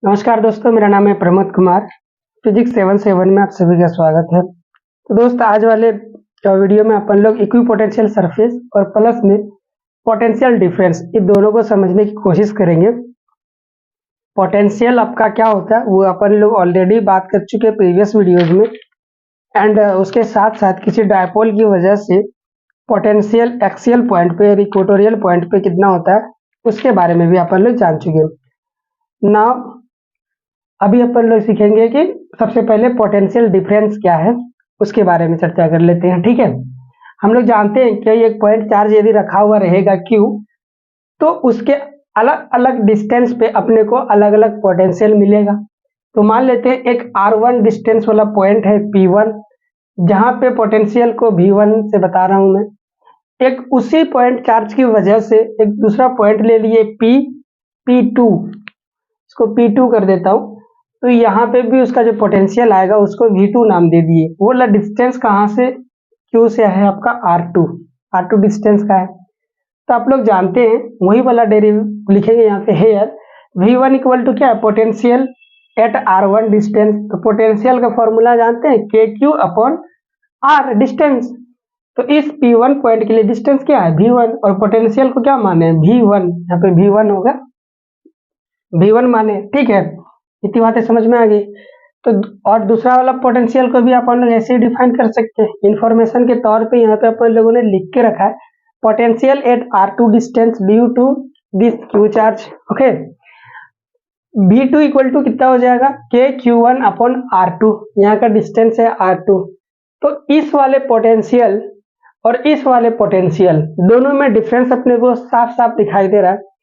नमस्कार दोस्तों, मेरा नाम है प्रमोद कुमार। फिजिक्स 77 में आप सभी का स्वागत है। तो दोस्त, आज वाले वीडियो में अपन लोग इक्विपोटेंशियल सरफेस और प्लस में पोटेंशियल डिफरेंस, ये दोनों को समझने की कोशिश करेंगे। पोटेंशियल आपका क्या होता है वो अपन लोग ऑलरेडी बात कर चुके हैं प्रीवियस वीडियोज में। एंड उसके साथ साथ किसी डायपोल की वजह से पोटेंशियल एक्सियल पॉइंट पे और इक्वेटोरियल पॉइंट पे कितना होता है उसके बारे में भी अपन लोग जान चुके हैं। नाउ अभी अपन लोग सीखेंगे कि सबसे पहले पोटेंशियल डिफरेंस क्या है उसके बारे में चर्चा कर लेते हैं। ठीक है, हम लोग जानते हैं कि एक पॉइंट चार्ज यदि रखा हुआ रहेगा Q, तो उसके अलग अलग डिस्टेंस पे अपने को अलग अलग पोटेंशियल मिलेगा। तो मान लेते हैं एक R1 डिस्टेंस वाला पॉइंट है P1, जहां पे पोटेंशियल को V1 से बता रहा हूं मैं। एक उसी पॉइंट चार्ज की वजह से एक दूसरा पॉइंट ले लिए P2, इसको P2 कर देता हूं। तो यहाँ पे भी उसका जो पोटेंशियल आएगा उसको V2 नाम दे दिए। वो वाला डिस्टेंस कहाँ से Q से है आपका R2 डिस्टेंस का है। तो आप लोग जानते हैं वही वाला डेरिव लिखेंगे यहाँ पे हेयर V1 इक्वल टू क्या है, पोटेंशियल एट R1 डिस्टेंस। तो पोटेंशियल का फॉर्मूला जानते हैं KQ अपॉन R डिस्टेंस। तो इस P1 पॉइंट के लिए डिस्टेंस क्या है V1 और पोटेंशियल को क्या माने V1, यहाँ पे V1 होगा, V1 माने। ठीक है, इतनी बातें समझ में आ गई। तो और दूसरा वाला पोटेंशियल को भी अपन लोग ऐसे ही डिफाइन कर सकते हैं इंफॉर्मेशन के तौर पे। यहाँ पे अपन लोगों ने लिख के रखा है potential at R2 distance due to this Q charge. Okay, V2 equal to कितना हो जाएगा KQ1 अपॉन R2, यहाँ का डिस्टेंस है R2। तो इस वाले पोटेंशियल और इस वाले पोटेंशियल दोनों में डिफरेंस अपने को साफ साफ दिखाई दे रहा है।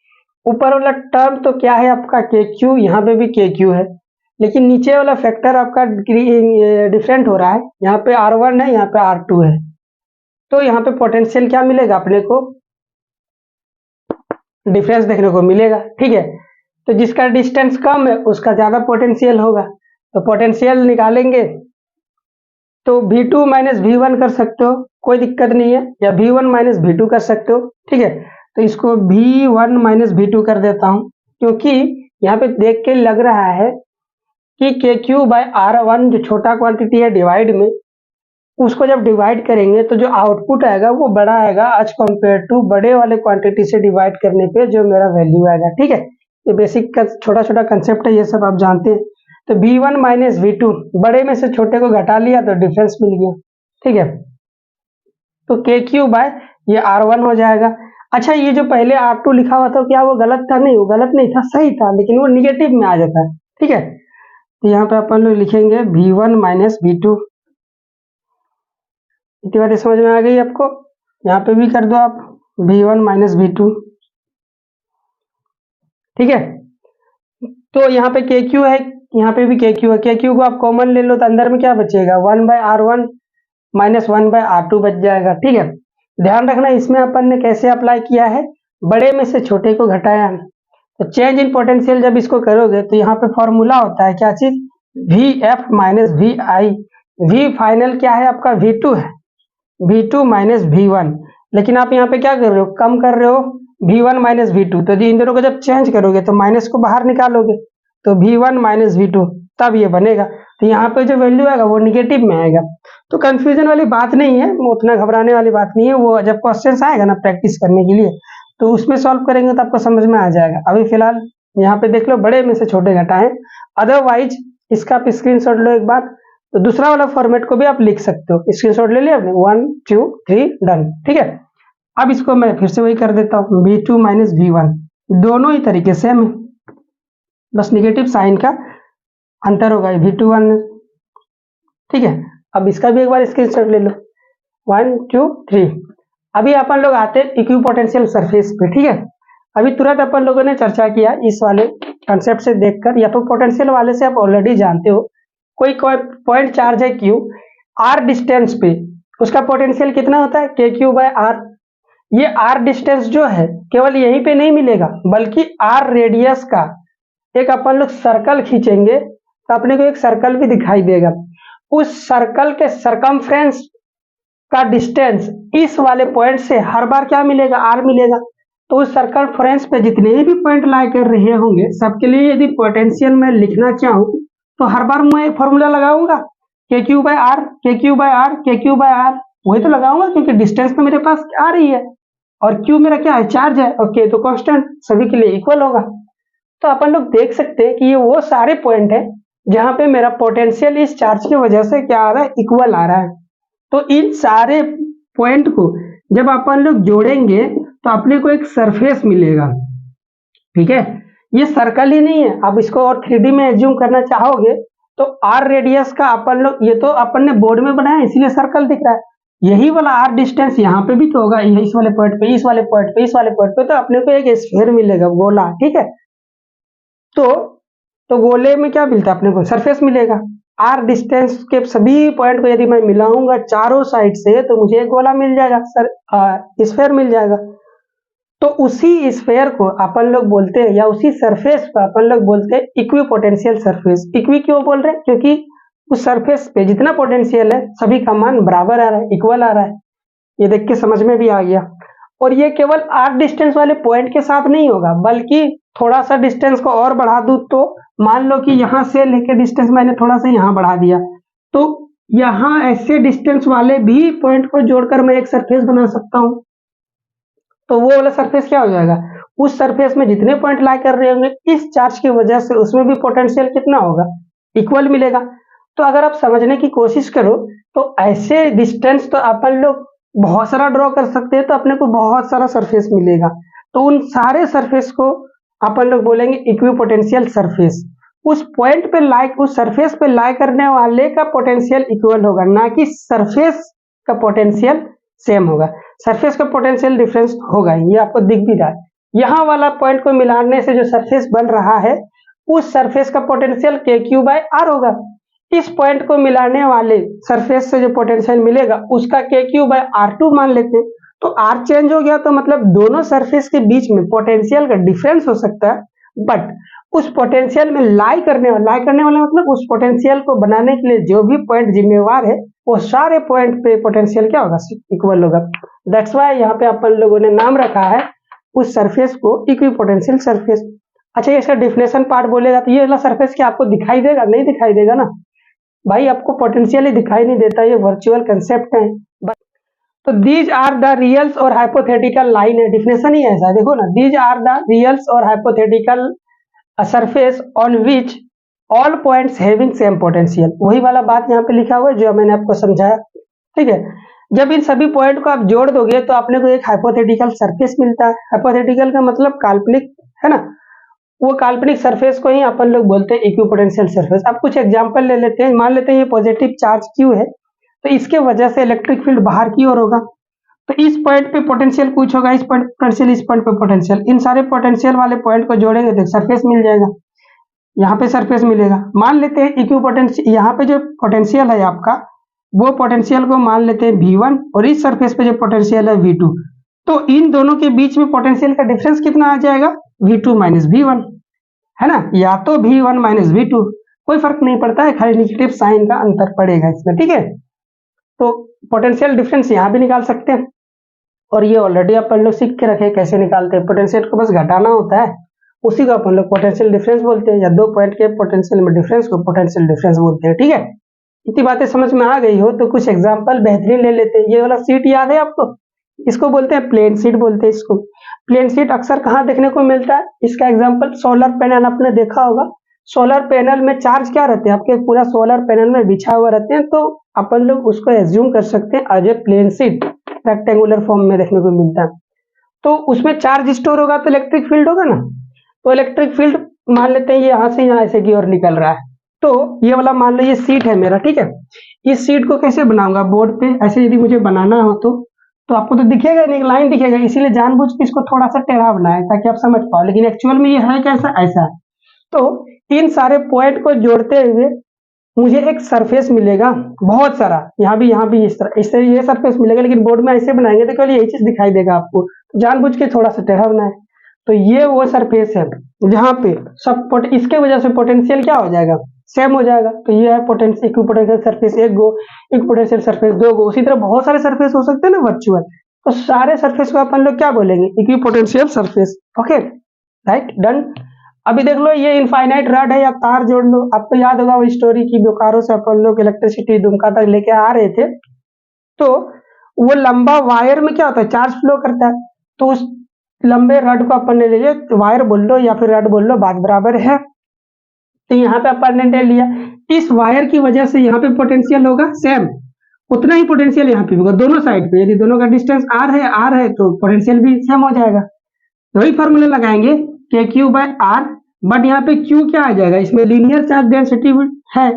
ऊपर वाला टर्म तो क्या है आपका KQ, यहाँ पे भी KQ है, लेकिन नीचे वाला फैक्टर आपका डिफरेंट हो रहा है। यहाँ पे R1 है, यहाँ पे R2 है। तो यहाँ पे पोटेंशियल क्या मिलेगा अपने को, डिफरेंस देखने को मिलेगा। ठीक है, तो जिसका डिस्टेंस कम है उसका ज्यादा पोटेंशियल होगा। तो पोटेंशियल निकालेंगे तो V2 माइनस V1 कर सकते हो, कोई दिक्कत नहीं है, या V1 माइनस V2 कर सकते हो। ठीक है, तो इसको V1 माइनस V2 कर देता हूं, क्योंकि यहाँ पे देख के लग रहा है कि KQ बाय R1 जो छोटा क्वांटिटी है डिवाइड में, उसको जब डिवाइड करेंगे तो जो आउटपुट आएगा वो बड़ा आएगा एज कम्पेयर टू बड़े वाले क्वांटिटी से डिवाइड करने पे जो मेरा वैल्यू आएगा। ठीक है, ये बेसिक का छोटा छोटा कंसेप्ट है, ये सब आप जानते हैं। तो V1 माइनस V2, बड़े में से छोटे को घटा लिया तो डिफरेंस मिल गया। ठीक है, तो KQ बाय ये R1 हो जाएगा। अच्छा, ये जो पहले R2 लिखा हुआ था क्या वो गलत था? नहीं, वो गलत नहीं था, सही था, लेकिन वो निगेटिव में आ जाता है। ठीक है, तो यहाँ पे अपन लोग लिखेंगे V1 माइनस V2। इतनी बातें समझ में आ गई आपको? यहाँ पे भी कर दो आप V1 माइनस V2। ठीक है, तो यहाँ पे KQ है, यहाँ पे भी KQ है। KQ को आप कॉमन ले लो तो अंदर में क्या बचेगा, 1 bye R1 minus 1 bye R2 बच जाएगा। ठीक है, ध्यान रखना इसमें अपन ने कैसे अप्लाई किया है, बड़े में से छोटे को घटाया। तो चेंज इन पोटेंशियल जब इसको करोगे तो यहाँ पे फॉर्मूला होता है क्या चीज, VF minus VI। V final क्या है आपका V2 है, V2 माइनस V1, लेकिन आप यहाँ पे क्या कर रहे हो, कम कर रहे हो V1 माइनस V2। तो इन दोनों को जब चेंज करोगे तो माइनस को बाहर निकालोगे तो V1 माइनस V2, तब ये बनेगा। तो यहाँ पे जो वैल्यू आएगा वो निगेटिव में आएगा। तो कंफ्यूजन वाली बात नहीं है, उतना घबराने वाली बात नहीं है। वो जब क्वेश्चन आएगा ना प्रैक्टिस करने के लिए तो उसमें सॉल्व करेंगे तो आपको समझ में आ जाएगा। अभी फिलहाल यहाँ पे देख लो बड़े में से छोटे घटाएं, अदरवाइज इसका आप स्क्रीनशॉट लो एक बार। तो दूसरा वाला फॉर्मेट को भी आप लिख सकते हो, स्क्रीनशॉट ले लिया आपने, 1 2 3 डन। ठीक है, अब इसको मैं फिर से वही कर देता हूँ V2 माइनस V1, दोनों ही तरीके से मैं, बस निगेटिव साइन का अंतर होगा V2 1। ठीक है, अब इसका भी एक बार स्क्रीनशॉट ले लो, 1 2 3। अभी अपन लोग आते हैं इक्विपोटेंशियल सरफेस पे। ठीक है, अभी तुरंत अपन लोगों ने चर्चा किया इस वाले कंसेप्ट से देखकर, या तो पोटेंशियल वाले से आप ऑलरेडी जानते हो। कोई पॉइंट चार्ज है Q, R डिस्टेंस पे, उसका पोटेंशियल कितना होता है KQ बाय R। ये R डिस्टेंस जो है केवल यहीं पे नहीं मिलेगा, बल्कि R रेडियस का एक अपन लोग सर्कल खींचेंगे तो अपने को एक सर्कल भी दिखाई देगा। उस सर्कल के सरकमफ्रेंस का डिस्टेंस इस वाले पॉइंट से हर बार क्या मिलेगा, R मिलेगा। तो उस सर्कमफ्रेंस पे जितने भी पॉइंट लाई कर रहे होंगे सबके लिए यदि पोटेंशियल मैं लिखना चाहूँ तो हर बार मैं फॉर्मूला लगाऊंगा के क्यू बाय आर, के क्यू बाय आर, के क्यू बाय आर, वही तो लगाऊंगा क्योंकि डिस्टेंस तो मेरे पास आ रही है और क्यू मेरा क्या है, चार्ज है, और के तो कांस्टेंट सभी के लिए इक्वल होगा। तो अपन लोग देख सकते हैं कि ये वो सारे पॉइंट है जहां पे मेरा पोटेंशियल इस चार्ज की वजह से क्या आ रहा है, इक्वल आ रहा है। तो इन सारे पॉइंट को जब अपन लोग जोड़ेंगे तो अपने को एक सरफेस मिलेगा, ठीक है। ये सर्कल ही नहीं है, आप इसको और 3D में एज्यूम करना चाहोगे तो आर रेडियस का अपन लोग, ये तो अपन ने बोर्ड में बनाया इसलिए सर्कल दिख रहा है, यही वाला आर डिस्टेंस यहाँ पे भी तो होगा, इस वाले पॉइंट पे, इस वाले पॉइंट पे, इस वाले पॉइंट पे, तो अपने को एक स्फीयर मिलेगा, गोला, ठीक है। तो गोले में क्या मिलता है अपने को, सरफेस मिलेगा। आर डिस्टेंस के सभी पॉइंट को यदि मैं मिलाऊंगा चारों साइड से तो मुझे एक गोला मिल जाएगा, स्फीयर मिल जाएगा। तो उसी स्फीयर को अपन लोग बोलते हैं, या उसी सरफेस को अपन लोग बोलते हैं इक्विपोटेंशियल सरफेस। इक्वी क्यों बोल रहे हैं, क्योंकि उस सरफेस पे जितना पोटेंशियल है सभी का मान बराबर आ रहा है, इक्वल आ रहा है। ये देख के समझ में भी आ गया। और ये केवल आर डिस्टेंस वाले पॉइंट के साथ नहीं होगा, बल्कि थोड़ा सा डिस्टेंस को और बढ़ा दूं तो मान लो कि यहां से लेके डिस्टेंस मैंने थोड़ा सा यहां बढ़ा दिया, तो यहां ऐसे डिस्टेंस वाले भी पॉइंट को जोड़कर मैं एक सरफेस बना सकता हूं। तो वो वाला सरफेस क्या हो जाएगा, उस सरफेस में जितने पॉइंट लाई कर रहे होंगे इस चार्ज की वजह से उसमें भी पोटेंशियल कितना होगा, इक्वल मिलेगा। तो अगर आप समझने की कोशिश करो तो ऐसे डिस्टेंस तो अपन लोग बहुत सारा ड्रॉ कर सकते हैं, तो अपने को बहुत सारा सरफेस मिलेगा। तो उन सारे सरफेस को अपन लोग बोलेंगे इक्विपोटेंशियल सरफेस। उस पॉइंट पे लाई, उस सरफेस पे लाई करने वाले का पोटेंशियल इक्वल होगा, ना कि सरफेस का पोटेंशियल सेम होगा। सरफेस का पोटेंशियल डिफरेंस होगा, ये आपको दिख भी रहा है। यहाँ वाला पॉइंट को मिलाने से जो सरफेस बन रहा है उस सरफेस का पोटेंशियल के क्यू बाय आर होगा। इस पॉइंट को मिलाने वाले सरफेस से जो पोटेंशियल मिलेगा उसका के क्यू बाय आर टू मान लेते हैं। तो आर चेंज हो गया तो मतलब दोनों सरफेस के बीच में पोटेंशियल का डिफरेंस हो सकता है, बट उस पोटेंशियल में लाई करने वाला मतलब उस पोटेंशियल को बनाने के लिए जो भी पॉइंट जिम्मेवार है वो सारे पॉइंट पे पोटेंशियल क्या होगा, इक्वल होगा। दैट्स वाई यहाँ पे अपन लोगों ने नाम रखा है उस सरफेस को इक्विपोटेंशियल सरफेस। अच्छा, इसका डिफिनेशन पार्ट बोलेगा तो ये वाला सरफेस क्या आपको दिखाई देगा, नहीं दिखाई देगा ना भाई, आपको पोटेंशियल ही दिखाई नहीं देता, ये वर्चुअल कंसेप्ट है। तो दीज आर द रियल्स और हाइपोथेटिकल लाइन है, डिफिनेशन ही ऐसा है, देखो ना, दीज आर द रियल्स और hypothetical surface on which all points having same potential. वही वाला बात यहाँ पे लिखा हुआ है जो मैंने आपको समझाया, ठीक है। जब इन सभी पॉइंट को आप जोड़ दोगे तो आपने को एक हाइपोथेटिकल सरफेस मिलता है। हाइपोथेटिकल का मतलब काल्पनिक, है ना, वो काल्पनिक सरफेस को ही अपन लोग बोलते हैं इक्विपोटेंशियल सरफेस। अब कुछ एग्जांपल ले लेते हैं, मान लेते हैं ये पॉजिटिव चार्ज क्यू है तो इसके वजह से इलेक्ट्रिक फील्ड बाहर की ओर होगा, तो इस पॉइंट पे पोटेंशियल कुछ होगा, इस पॉइंट पोटेंशियल, इस पॉइंट पे पोटेंशियल, इन सारे पोटेंशियल वाले पॉइंट को जोड़ेंगे तो सरफेस मिल जाएगा, यहाँ पे सरफेस मिलेगा। मान लेते हैं इक्विपोटेंशियल, यहाँ पे जो पोटेंशियल है आपका वो पोटेंशियल को मान लेते हैं V1 और इस सरफेस पे जो पोटेंशियल है V2, तो इन दोनों के बीच में पोटेंशियल का डिफरेंस कितना आ जाएगा, V2 माइनस V1, है ना, या तो V1 माइनस V2, कोई फर्क नहीं पड़ता है, खाली नेगेटिव साइन का अंतर पड़ेगा इसमें, ठीक है। तो पोटेंशियल डिफरेंस यहाँ भी निकाल सकते हैं, और ये ऑलरेडी अपन लोग सीख के रखे कैसे निकालते हैं, पोटेंशियल को बस घटाना होता है, उसी को अपन लोग पोटेंशियल डिफरेंस बोलते हैं, या दो पॉइंट के पोटेंशियल में डिफरेंस को पोटेंशियल डिफरेंस बोलते हैं, ठीक है। इतनी बातें समझ में आ गई हो तो कुछ एग्जांपल बेहतरीन ले लेते हैं। ये वाला सीट याद है आपको, इसको बोलते हैं प्लेन सीट बोलते हैं इसको। प्लेन सीट अक्सर कहाँ देखने को मिलता है, इसका एग्जांपल सोलर पैनल आपने देखा होगा। सोलर पैनल में चार्ज क्या रहते हैं, आपके पूरा सोलर पैनल में बिछा हुआ रहते हैं, तो अपन लोग उसको एज्यूम कर सकते हैं as a plane sheet, rectangular form में देखने को मिलता है। तो उसमें चार्ज स्टोर होगा तो इलेक्ट्रिक फील्ड होगा ना, तो इलेक्ट्रिक फील्ड मान लेते हैं ये यहाँ से यहाँ ऐसे की ओर निकल रहा है, तो ये वाला मान लो ये सीट है मेरा, ठीक है। इस सीट को कैसे बनाऊंगा, बोर्ड पे ऐसे यदि मुझे बनाना हो तो आपको तो दिखेगा नहीं, लाइन दिखेगा, इसीलिए जानबूझ के इसको थोड़ा सा टेढ़ा बनाया ताकि आप समझ पाओ, लेकिन एक्चुअल में ये है कैसा, ऐसा है। तो इन सारे पॉइंट को जोड़ते हुए मुझे एक सरफेस मिलेगा, बहुत सारा, यहाँ भी इस तरह ये सरफेस मिलेगा, लेकिन बोर्ड में ऐसे बनाएंगे तो केवल यही चीज दिखाई देगा आपको, जानबूझ के थोड़ा सा टेढ़ा बनाए। तो ये वो सरफेस है जहाँ पे सब इसके वजह से पोटेंशियल क्या हो जाएगा, सेम हो जाएगा। तो ये है पोटेंशियल, इक्विपोटेंशियल सरफेस एक गो, इक्विपोटेंशियल सरफेस दो गो, उसी तरह बहुत सारे सरफेस हो सकते हैं ना वर्चुअल, तो सारे सरफेस को अपन लोग क्या बोलेंगे, equipotential surface. Okay right, done. अभी देख लो ये इनफाइनाइट रॉड है या तार जोड़ लो, आपको याद होगा वो स्टोरी की, बोकारो से अपन लोग इलेक्ट्रिसिटी दुमका तक लेके आ रहे थे, तो वो लंबा वायर में क्या होता है, चार्ज फ्लो करता है, तो उस लंबे रॉड को अपन ने ले लिया, तो वायर बोल लो या फिर रॉड बोल लो, बात बराबर है। तो यहाँ पे अपन ने ले लिया, इस वायर की वजह से यहाँ पे पोटेंशियल होगा सेम, उतना ही पोटेंशियल यहाँ पे होगा दोनों साइड पे, यदि दोनों का डिस्टेंस आर है तो पोटेंशियल भी सेम हो जाएगा। वही फॉर्मूला लगाएंगे के क्यू बाय आर, बट यहाँ पे क्यू क्या आ जाएगा, इसमें लीनियर चार्ज डेंसिटी है,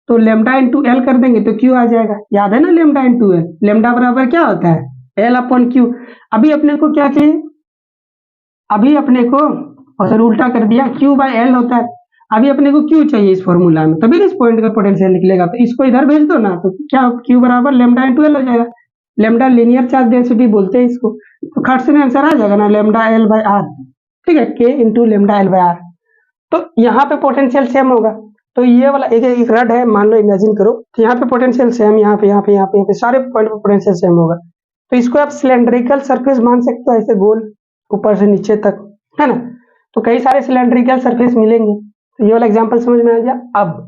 तो लेमडा इंटू एल कर देंगे तो क्यू आ जाएगा। याद है ना लेमडा इंटू एल, लेमडा बराबर क्या होता है एल अपॉन क्यू। अभी अपने को क्या चाहिए, अभी अपने को और उल्टा कर दिया, क्यू बाय एल होता है, अभी अपने को क्यू चाहिए इस फॉर्मूला में, तभी इस पॉइंट का पोटेंशियल निकलेगा, तो इसको इधर भेज दो ना, तो क्या क्यू बराबर लेमडा इंटू एल हो जाएगा। लेमडा लीनियर चार्ज डेंसिटी बोलते हैं इसको, तो खट से आंसर आ जाएगा ना लेमडा एल बाय आर, ठीक है, K into lambda L by R. तो यहाँ पे पोटेंशियल सेम होगा, तो ये वाला एक रड है, मान लो इमेजिन करो, तो यहाँ पे पोटेंशियल सेम, यहाँ पे सारे पॉइंट पे पोटेंशियल सेम होगा, तो इसको आप सिलेंड्रिकल सरफेस मान सकते हो, ऐसे गोल ऊपर से नीचे तक, है ना। तो कई सारे सिलेंड्रिकल सरफेस मिलेंगे, तो ये वाला एग्जांपल समझ में आ गया। अब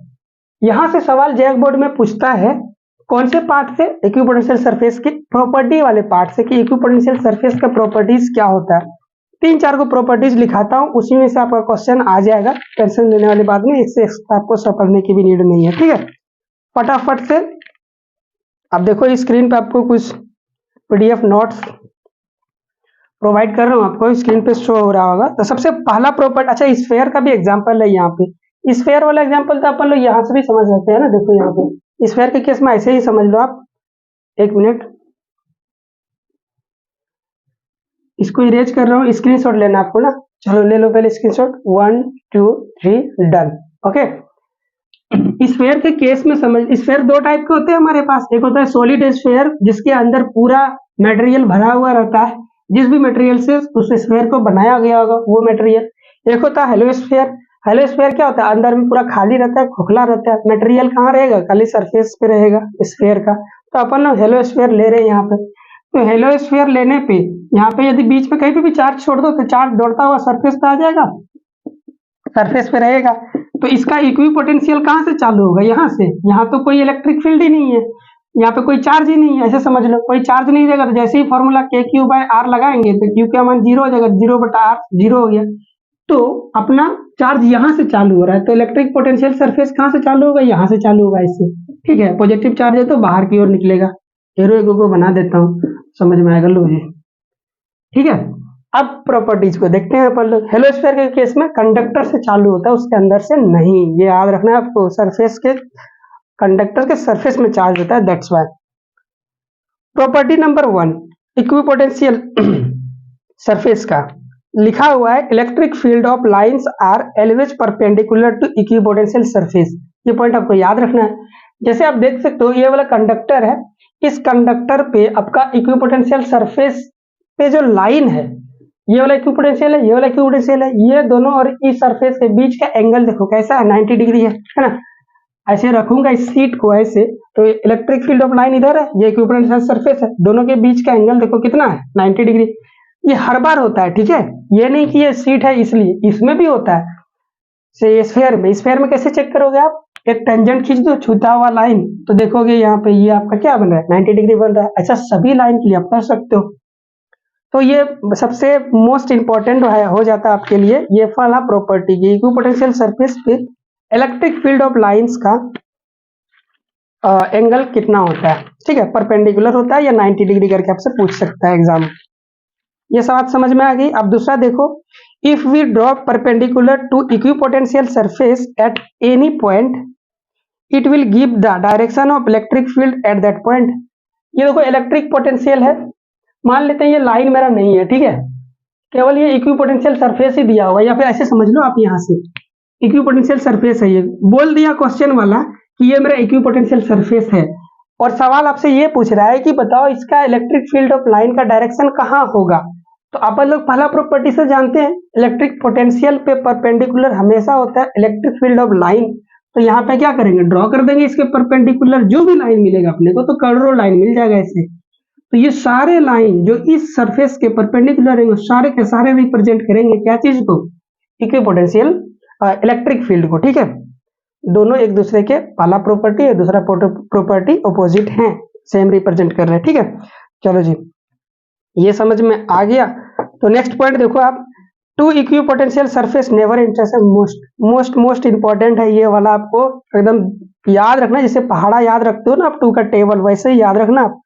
यहाँ से सवाल जैक बोर्ड में पूछता है कौन से पार्ट से, इक्विपोटेंशियल सरफेस की प्रॉपर्टी वाले पार्ट से, कि इक्विपोटेंशियल सरफेस का प्रॉपर्टीज क्या होता है। 3-4 को प्रॉपर्टीज लिखाता हूँ, उसी में से आपका क्वेश्चन आ जाएगा, टेंशन लेने वाली बात नहीं, इससे आपको पढ़ने की भी नीड नहीं है, ठीक है। फटाफट से अब देखो स्क्रीन पे आपको कुछ पीडीएफ नोट्स प्रोवाइड कर रहा हूँ, आपको स्क्रीन पे शो हो रहा होगा। तो सबसे पहला प्रॉपर्टी, अच्छा स्फेयर का भी एग्जांपल है यहाँ पे, स्फेयर वाला एग्जांपल तो अपन लोग यहाँ से भी समझ सकते हैं ना। देखो यहाँ पे स्फेयर के केस में ऐसे ही समझ लो आप, एक मिनट इसको इरेज कर रहा हूँ, स्क्रीनशॉट लेना आपको ना, चलो ले लो पहले स्क्रीनशॉट, 1 2 3 डन। ओके, स्फेयर के केस में समझ, स्फेयर दो टाइप के होते हैं हमारे पास, एक होता है सॉलिड स्फेयर जिसके अंदर पूरा मटेरियल भरा हुआ रहता है, जिस भी मटेरियल से उस स्फेयर को बनाया गया होगा वो मटेरियल। एक होता है हेलो स्फेयर, हेलो स्फेयर क्या होता है, अंदर में पूरा खाली रहता है, खोखला रहता है, मटेरियल कहाँ रहेगा, खाली सरफेस पे रहेगा स्फेयर का। तो अपन लोग हेलो स्फेयर ले रहे हैं यहाँ पे, तो हेलो स्फेयर लेने पे यहाँ पे यदि बीच में कहीं पे भी चार्ज छोड़ दो तो चार्ज दौड़ता हुआ सरफेस पे आ जाएगा, सरफेस पे रहेगा। तो इसका इक्विपोटेंशियल कहाँ से चालू होगा, यहाँ से, यहाँ तो कोई इलेक्ट्रिक फील्ड ही नहीं है, यहाँ पे कोई चार्ज ही नहीं है, ऐसे समझ लो, कोई चार्ज नहीं रहेगा, तो जैसे ही फॉर्मूला के क्यू बाय आर लगाएंगे तो क्यू का मान 0 हो जाएगा, 0/r 0 हो गया। तो अपना चार्ज यहाँ से चालू हो रहा है, तो इलेक्ट्रिक पोटेंशियल सरफेस कहाँ से चालू होगा, यहाँ से चालू होगा इससे, ठीक है। पॉजिटिव चार्ज है तो बाहर की ओर निकलेगा, एरो एगो को बना देता हूँ, समझ में आएगा, लो जी, ठीक है। अब प्रॉपर्टीज को देखते हैं अपन लोग। हेलो स्फीयर के केस में कंडक्टर से चालू होता है, उसके अंदर से नहीं, ये याद रखना है आपको, सरफेस के, कंडक्टर के सरफेस में चार्ज होता है, that's why. Property number 1, equipotential surface का लिखा हुआ है, electric field of lines are always perpendicular to equipotential surface. ये पॉइंट आपको याद रखना है। जैसे आप देख सकते हो ये वाला कंडक्टर है, इस कंडक्टर पे आपका इक्विपोटेंशियल सरफेस पे जो लाइन है, ये वाला इक्विपोटेंशियल है, ये वाला इक्विपोटेंशियल है, ये दोनों और इस सरफेस के बीच का एंगल देखो कैसा है, 90 डिग्री है ना। ऐसे रखूंगा इस सीट को ऐसे, तो इलेक्ट्रिक फील्ड ऑफ लाइन इधर है, ये इक्विपोटेंशियल सरफेस है, दोनों के बीच का एंगल देखो कितना है, 90 डिग्री। ये हर बार होता है, ठीक है, ये नहीं कि ये सीट है इसलिए, इसमें भी होता है। से स्फेयर में, स्फेयर में कैसे चेक करोगे आप, एक टेंजेंट खींच दो, छूता हुआ लाइन, तो देखोगे यहाँ पे ये आपका क्या बन रहा है, 90 डिग्री बन रहा है। अच्छा, सभी लाइन के लिए आप कर सकते हो। तो ये सबसे मोस्ट इंपॉर्टेंट हो जाता है आपके लिए, ये वाला प्रॉपर्टी की, इक्विपोटेंशियल सरफेस पे इलेक्ट्रिक फील्ड ऑफ लाइंस का एंगल कितना होता है, ठीक है, परपेंडिकुलर होता है या 90 डिग्री करके आपसे पूछ सकता है एग्जाम। ये बात समझ में आ गई। अब दूसरा देखो, if we draw perpendicular to equipotential surface at any point it will give the direction of electric field at that point. ये देखो इलेक्ट्रिक पोटेंशियल है, मान लेते हैं ये लाइन मेरा नहीं है, ठीक है, केवल ये इक्विपोटेंशियल सरफेस ही दिया होगा, या फिर ऐसे समझ लो आप, यहाँ से इक्विपोटेंशियल सरफेस है, ये बोल दिया क्वेश्चन वाला कि ये मेरा इक्विपोटेंशियल सरफेस है, और सवाल आपसे ये पूछ रहा है कि बताओ इसका इलेक्ट्रिक फील्ड ऑफ लाइन का डायरेक्शन कहाँ होगा। तो अपन लोग पहला प्रॉपर्टी से जानते हैं, इलेक्ट्रिक पोटेंशियल पे परपेंडिकुलर हमेशा होता है इलेक्ट्रिक फील्ड ऑफ लाइन। तो यहाँ पे क्या करेंगे, ड्रॉ कर देंगे इसके परपेंडिकुलर, जो भी लाइन मिलेगा अपने को, तो कर्व लाइन मिल जाएगा ऐसे, तो ये सारे लाइन जो इस सरफेस के परपेंडिकुलर है सारे के सारे रिप्रेजेंट करेंगे क्या चीज को, इक्विपोटेंशियल इलेक्ट्रिक फील्ड को। ठीक है, दोनों एक दूसरे के पहला प्रॉपर्टी और दूसरा प्रॉपर्टी ऑपोजिट हैं, सेम रिप्रेजेंट कर रहे हैं। ठीक है, चलो जी ये समझ में आ गया। तो नेक्स्ट पॉइंट देखो आप, two equipotential surface never intersect, most important है ये वाला, आपको एकदम याद रखना, जैसे पहाड़ा याद रखते हो ना आप टू का टेबल, वैसे ही याद रखना आप।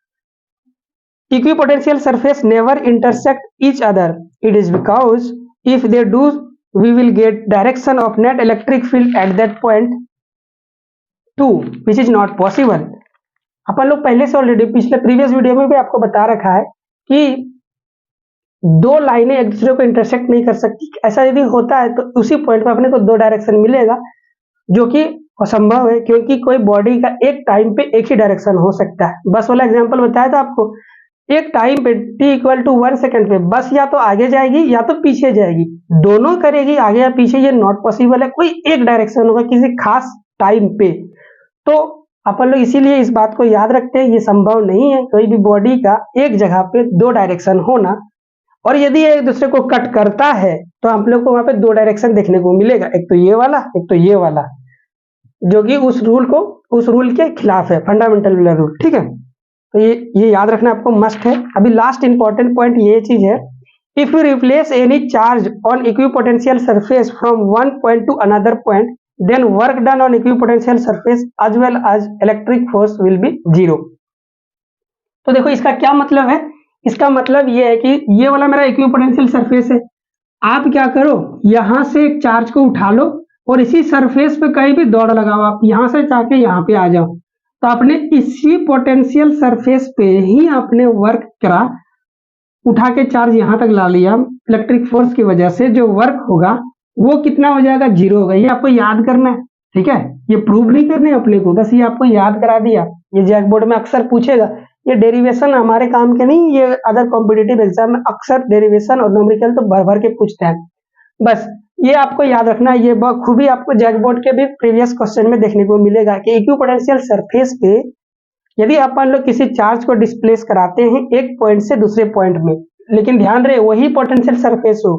Equipotential surface never intersect each other, it is because if they do we will get direction of net electric field at that point too, which is not possible। अपन लोग पहले से ऑलरेडी पिछले previous video में भी आपको बता रखा है कि दो लाइनें एक दूसरे को इंटरसेक्ट नहीं कर सकती। ऐसा यदि होता है तो उसी पॉइंट पर अपने को दो डायरेक्शन मिलेगा, जो कि असंभव है, क्योंकि कोई बॉडी का एक टाइम पे एक ही डायरेक्शन हो सकता है। बस वाला एग्जांपल बताया था आपको, एक टाइम पे t इक्वल टू 1 सेकंड पे बस या तो आगे जाएगी या तो पीछे जाएगी, दोनों करेगी आगे या पीछे, ये नॉट पॉसिबल है। कोई एक डायरेक्शन होगा किसी खास टाइम पे। तो अपन लोग इसीलिए इस बात को याद रखते हैं, ये संभव नहीं है कोई भी बॉडी का एक जगह पे दो डायरेक्शन होना। और यदि एक दूसरे को कट करता है तो हम लोग को वहां पे दो डायरेक्शन देखने को मिलेगा, एक तो ये वाला एक तो ये वाला, जो कि उस रूल के खिलाफ है, फंडामेंटल वाला रूल। ठीक है, तो ये याद रखना आपको मस्ट है। अभी लास्ट इंपॉर्टेंट पॉइंट ये चीज है, if you replace any charge on equipotential surface from one point to another point, then work done on equipotential surface as well as electric force will be zero. तो देखो इसका क्या मतलब है, इसका मतलब ये है कि ये वाला मेरा इक्विपोटेंशियल सरफेस है, आप क्या करो यहां से एक चार्ज को उठा लो और इसी सरफेस पे कहीं भी दौड़ लगाओ, आप यहां से जाके यहाँ पे आ जाओ, तो आपने इसी पोटेंशियल सरफेस पे ही आपने वर्क करा, उठा के चार्ज यहां तक ला लिया, इलेक्ट्रिक फोर्स की वजह से जो वर्क होगा वो कितना हो जाएगा, जीरो होगा। ये आपको याद करना है। ठीक है, ये प्रूव नहीं करने अपने को, बस ये आपको याद करा दिया। ये जैक बोर्ड में अक्सर पूछेगा, ये डेरिवेशन हमारे काम के नहीं, ये अदर कॉम्पिटिटिव एग्जाम में अक्सर डेरिवेशन और न्यूमेरिकल तो भर भर के पूछते हैं। बस ये आपको याद रखना, ये बखूबी आपको जैक बोर्ड के भी प्रीवियस क्वेश्चन में देखने को मिलेगा कि इक्विपोटेंशियल सरफेस पे यदि अपन लोग किसी चार्ज को डिस्प्लेस कराते हैं एक पॉइंट से दूसरे पॉइंट में, लेकिन ध्यान रहे वही पोटेंशियल सरफेस हो,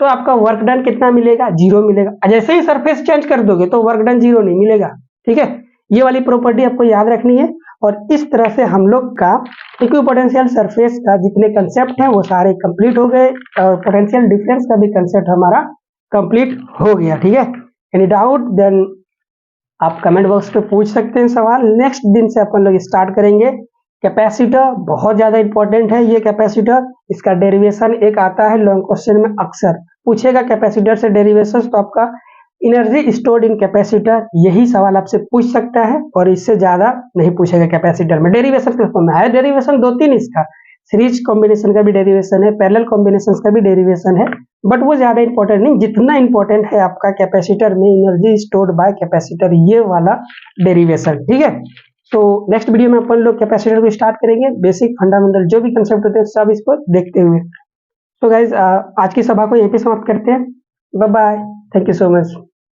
तो आपका वर्क डन कितना मिलेगा, जीरो मिलेगा। जैसे ही सरफेस चेंज कर दोगे तो वर्क डन जीरो नहीं मिलेगा। ठीक है, ये वाली प्रॉपर्टी आपको याद रखनी है। और इस तरह से हम लोग का इक्विपोटेंशियल सरफेस का जितने कंसेप्ट हैं वो सारे कंप्लीट हो गए, और पोटेंशियल डिफरेंस का भी कंसेप्ट हमारा कंप्लीट हो गया। ठीक है, एनी डाउट देन आप कमेंट बॉक्स पे पूछ सकते हैं सवाल। नेक्स्ट दिन से अपन लोग स्टार्ट करेंगे कैपेसिटर, बहुत ज्यादा इंपॉर्टेंट है ये कैपेसिटर। इसका डेरिवेशन एक आता है लॉन्ग क्वेश्चन में, अक्सर पूछेगा कैपेसिटर से डेरिवेशन, तो आपका एनर्जी स्टोर्ड इन कैपेसिटर, यही सवाल आपसे पूछ सकता है और इससे ज्यादा नहीं पूछेगा कैपेसिटर में। डेरिवेशन के फॉर्म में है, डेरिवेशन दो तीन इसका, सीरीज कॉम्बिनेशन का भी डेरिवेशन है, पैरेलल कॉम्बिनेशन का भी डेरिवेशन है, बट वो ज्यादा इंपॉर्टेंट नहीं। जितना इंपॉर्टेंट है आपका कैपेसिटर में एनर्जी स्टोर्ड बाय कैपेसिटर, ये वाला डेरिवेशन। ठीक है, तो नेक्स्ट वीडियो में अपन लोग कैपेसिटर को स्टार्ट करेंगे, बेसिक फंडामेंटल जो भी कंसेप्ट होते हैं सब इसको देखते हुए। तो गाइज आज की सभा को यहीं पे समाप्त करते हैं। Bye bye, thank you so much.